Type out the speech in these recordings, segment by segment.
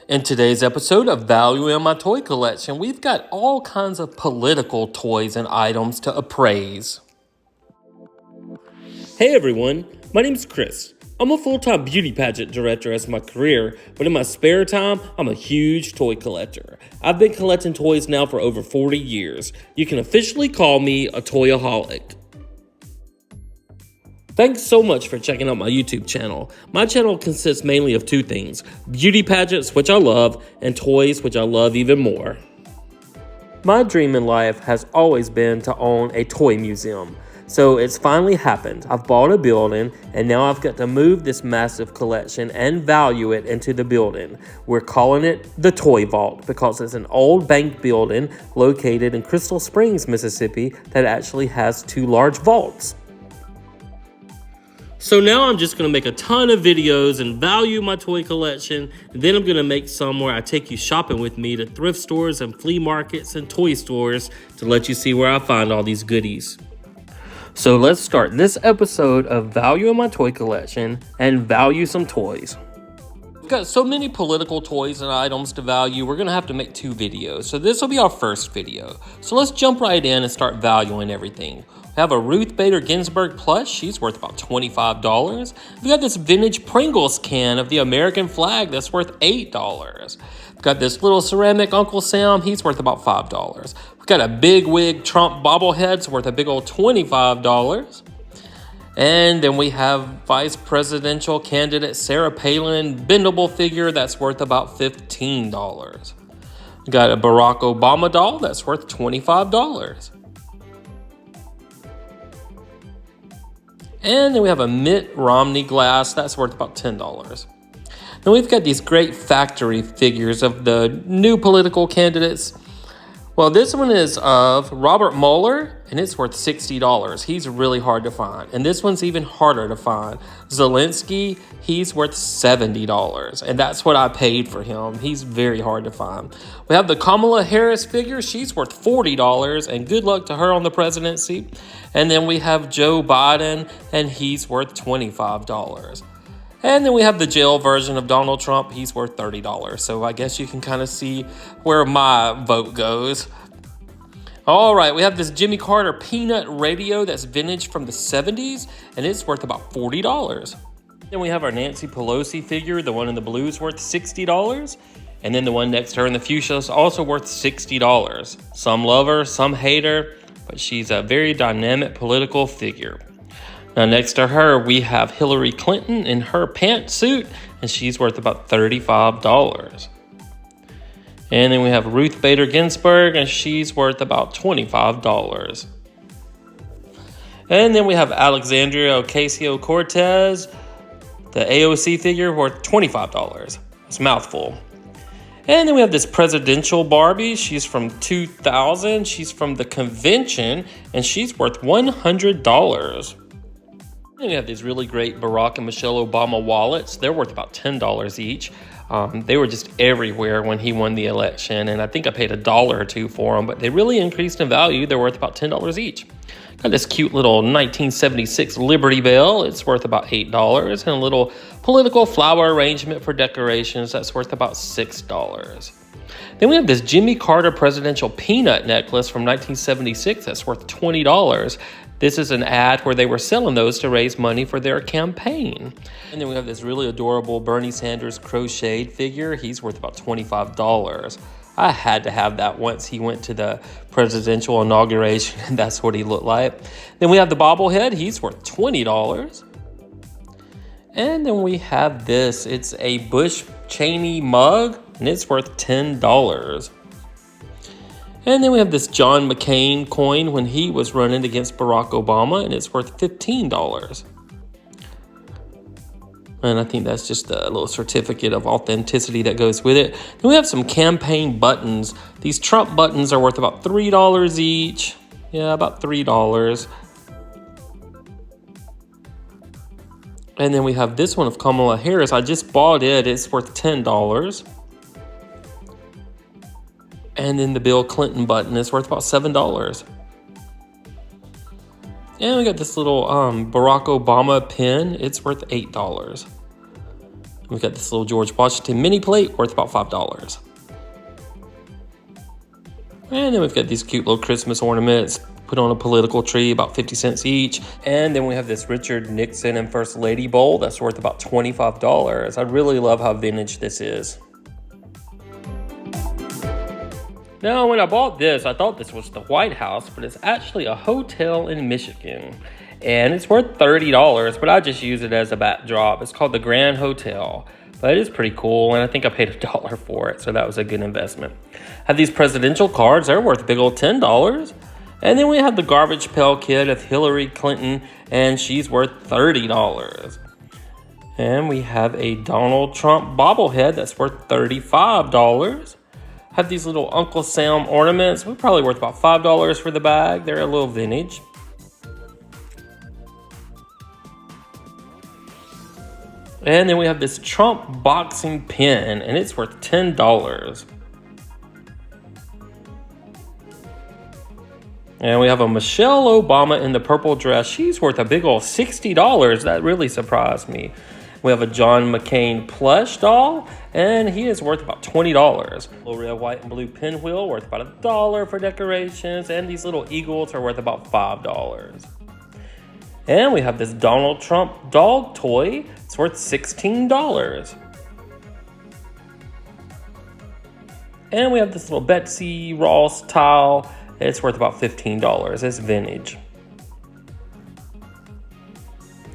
In today's episode of Value in My Toy Collection, we've got all kinds of political toys and items to appraise. Hey everyone, my name's Chris. I'm a full-time beauty pageant director as my career, but in my spare time, I'm a huge toy collector. I've been collecting toys now for over 40 years. You can officially call me a toyaholic. Thanks so much for checking out my YouTube channel. My channel consists mainly of two things: beauty pageants, which I love, and toys, which I love even more. My dream in life has always been to own a toy museum. So it's finally happened. I've bought a building, and now I've got to move this massive collection and value it into the building. We're calling it the Toy Vault because it's an old bank building located in Crystal Springs, Mississippi that actually has two large vaults. So now I'm just going to make a ton of videos and value my toy collection. And then I'm going to make some where I take you shopping with me to thrift stores and flea markets and toy stores to let you see where I find all these goodies. So let's start this episode of Value in My Toy Collection and value some toys. We've got so many political toys and items to value, we're going to have to make two videos. So this will be our first video. So let's jump right in and start valuing everything. We have a Ruth Bader Ginsburg plush. She's worth about $25. We've got this vintage Pringles can of the American flag that's worth $8. We've got this little ceramic Uncle Sam. He's worth about $5. We've got a big wig Trump bobblehead. It's worth a big old $25. And then we have Vice Presidential candidate Sarah Palin bendable figure that's worth about $15. We've got a Barack Obama doll that's worth $25. And then we have a Mitt Romney glass that's worth about $10. Then we've got these great factory figures of the new political candidates. Well, this one is of Robert Mueller, and it's worth $60. He's really hard to find. And this one's even harder to find. Zelensky, he's worth $70. And that's what I paid for him. He's very hard to find. We have the Kamala Harris figure. She's worth $40, and good luck to her on the presidency. And then we have Joe Biden, and he's worth $25. And then we have the jail version of Donald Trump. He's worth $30. So I guess you can kind of see where my vote goes. All right, we have this Jimmy Carter peanut radio that's vintage from the 70s, and it's worth about $40. Then we have our Nancy Pelosi figure. The one in the blue is worth $60. And then the one next to her in the fuchsia is also worth $60. Some love her, some hate her, but she's a very dynamic political figure. Now, next to her, we have Hillary Clinton in her pantsuit, and she's worth about $35. And then we have Ruth Bader Ginsburg, and she's worth about $25. And then we have Alexandria Ocasio-Cortez, the AOC figure, worth $25. It's a mouthful. And then we have this presidential Barbie. She's from 2000. She's from the convention, and she's worth $100. And we have these really great Barack and Michelle Obama wallets. They're worth about $10 each. They were just everywhere when he won the election, and I think I paid $1 or $2 for them, but they really increased in value. They're worth about $10 each. Got this cute little 1976 Liberty Bell. It's worth about $8, and a little political flower arrangement for decorations that's worth about $6. Then we have this Jimmy Carter presidential peanut necklace from 1976 that's worth $20. This is an ad where they were selling those to raise money for their campaign. And then we have this really adorable Bernie Sanders crocheted figure. He's worth about $25. I had to have that once he went to the presidential inauguration, and that's what he looked like. Then we have the bobblehead. He's worth $20. And then we have this. It's a Bush Cheney mug, and it's worth $10. And then we have this John McCain coin when he was running against Barack Obama, and it's worth $15. And I think that's just a little certificate of authenticity that goes with it. Then we have some campaign buttons. These Trump buttons are worth about $3 each. Yeah, about $3. And then we have this one of Kamala Harris. I just bought it. It's worth $10. And then the Bill Clinton button is worth about $7. And we got this little Barack Obama pin. It's worth $8. We've got this little George Washington mini plate worth about $5. And then we've got these cute little Christmas ornaments put on a political tree, about 50 cents each. And then we have this Richard Nixon and First Lady bowl that's worth about $25. I really love how vintage this is. Now, when I bought this, I thought this was the White House, but it's actually a hotel in Michigan. And it's worth $30, but I just use it as a backdrop. It's called the Grand Hotel. But it is pretty cool, and I think I paid $1 for it, so that was a good investment. Have these presidential cards, they're worth a big old $10. And then we have the Garbage Pail Kid of Hillary Clinton, and she's worth $30. And we have a Donald Trump bobblehead that's worth $35. Have these little Uncle Sam ornaments, they're probably worth about $5 for the bag. They're a little vintage. And then we have this Trump boxing pin, and it's worth $10. And we have a Michelle Obama in the purple dress. She's worth a big old $60. That really surprised me. We have a John McCain plush doll, and he is worth about $20. Little red, white, and blue pinwheel worth about $1 for decorations, and these little eagles are worth about $5. And we have this Donald Trump dog toy. It's worth $16. And we have this little Betsy Ross tile. It's worth about $15. It's vintage.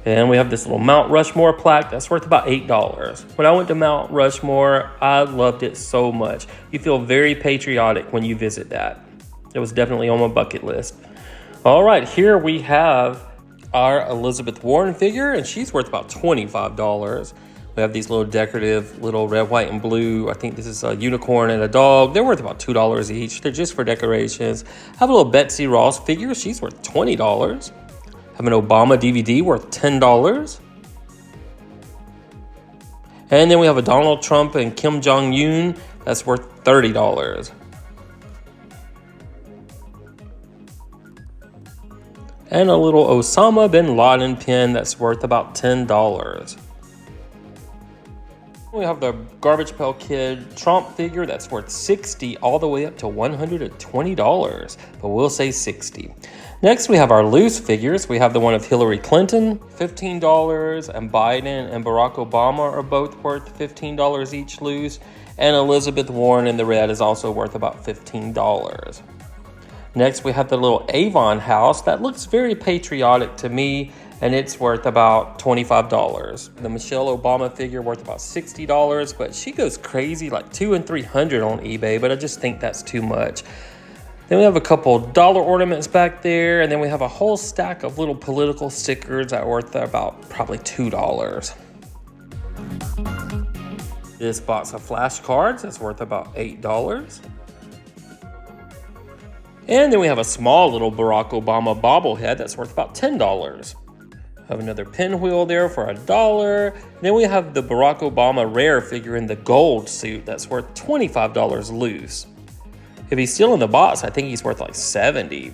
And we have this little Mount Rushmore plaque that's worth about $8. When I went to Mount Rushmore, I loved it so much. You feel very patriotic when you visit that. It was definitely on my bucket list. All right, here we have our Elizabeth Warren figure, and she's worth about $25. We have these little decorative little red, white, and blue. I think this is a unicorn and a dog. They're worth about $2 each. They're just for decorations. I have a little Betsy Ross figure. She's worth $20. I have an Obama DVD worth $10. And then we have a Donald Trump and Kim Jong-un that's worth $30. And a little Osama bin Laden pin that's worth about $10. We have the Garbage Pail Kid Trump figure that's worth $60 all the way up to $120, but we'll say $60. Next, we have our loose figures. We have the one of Hillary Clinton, $15, and Biden and Barack Obama are both worth $15 each loose, and Elizabeth Warren in the red is also worth about $15. Next, we have the little Avon house that looks very patriotic to me, and it's worth about $25. The Michelle Obama figure worth about $60, but she goes crazy, like $200 and $300 on eBay, but I just think that's too much. Then we have a couple dollar ornaments back there, and then we have a whole stack of little political stickers that are worth about probably $2. This box of flashcards is worth about $8. And then we have a small little Barack Obama bobblehead that's worth about $10. Have another pinwheel there for $1. Then we have the Barack Obama rare figure in the gold suit that's worth $25 loose. If he's still in the box, I think he's worth like $70.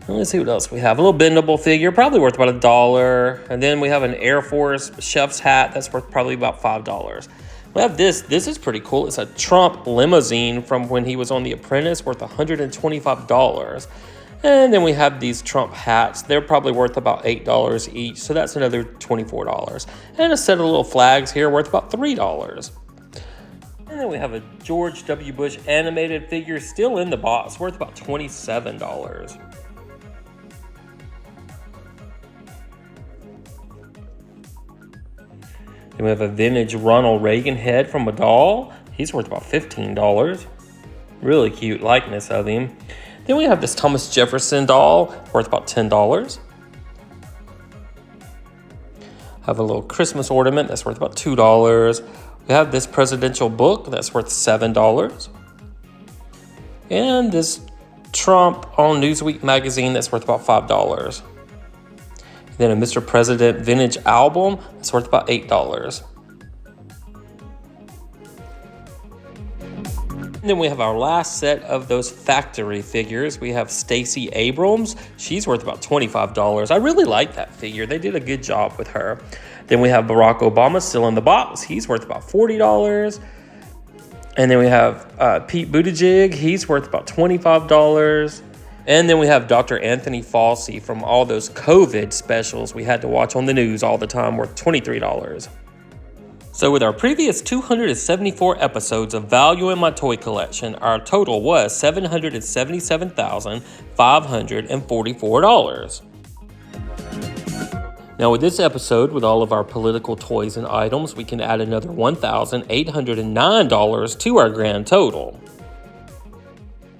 Let's see what else we have. A little bendable figure, probably worth about $1. And then we have an Air Force chef's hat that's worth probably about $5. We have this. This is pretty cool. It's a Trump limousine from when he was on The Apprentice, worth $125. And then we have these Trump hats. They're probably worth about $8 each, so that's another $24. And a set of little flags here worth about $3. And then we have a George W. Bush animated figure still in the box, worth about $27. Then we have a vintage Ronald Reagan head from a doll. He's worth about $15. Really cute likeness of him. Then we have this Thomas Jefferson doll, worth about $10. Have a little Christmas ornament that's worth about $2. We have this presidential book that's worth $7. And this Trump on Newsweek magazine that's worth about $5. Then a Mr. President vintage album that's worth about $8. And then we have our last set of those factory figures. We have Stacey Abrams. She's worth about $25. I really like that figure. They did a good job with her. Then we have Barack Obama still in the box. He's worth about $40. And then we have Pete Buttigieg. He's worth about $25. And then we have Dr. Anthony Fauci from all those COVID specials we had to watch on the news all the time, worth $23. So with our previous 274 episodes of Value in My Toy Collection, our total was $777,544. Now with this episode, with all of our political toys and items, we can add another $1,809 to our grand total.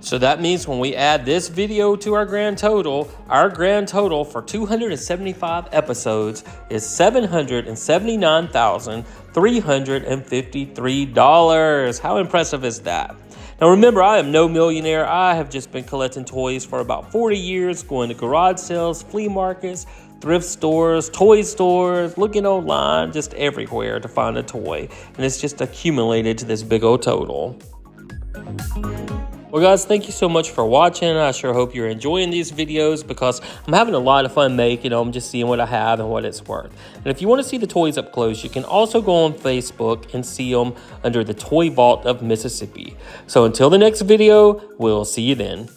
So that means when we add this video to our grand total for 275 episodes is $779,353. How impressive is that? Now remember, I am no millionaire. I have just been collecting toys for about 40 years, going to garage sales, flea markets, thrift stores, toy stores, looking online, just everywhere to find a toy. And it's just accumulated to this big old total. Well guys, thank you so much for watching. I sure hope you're enjoying these videos because I'm having a lot of fun making them, just seeing what I have and what it's worth. And if you want to see the toys up close, you can also go on Facebook and see them under the Toy Vault of Mississippi. So until the next video, we'll see you then.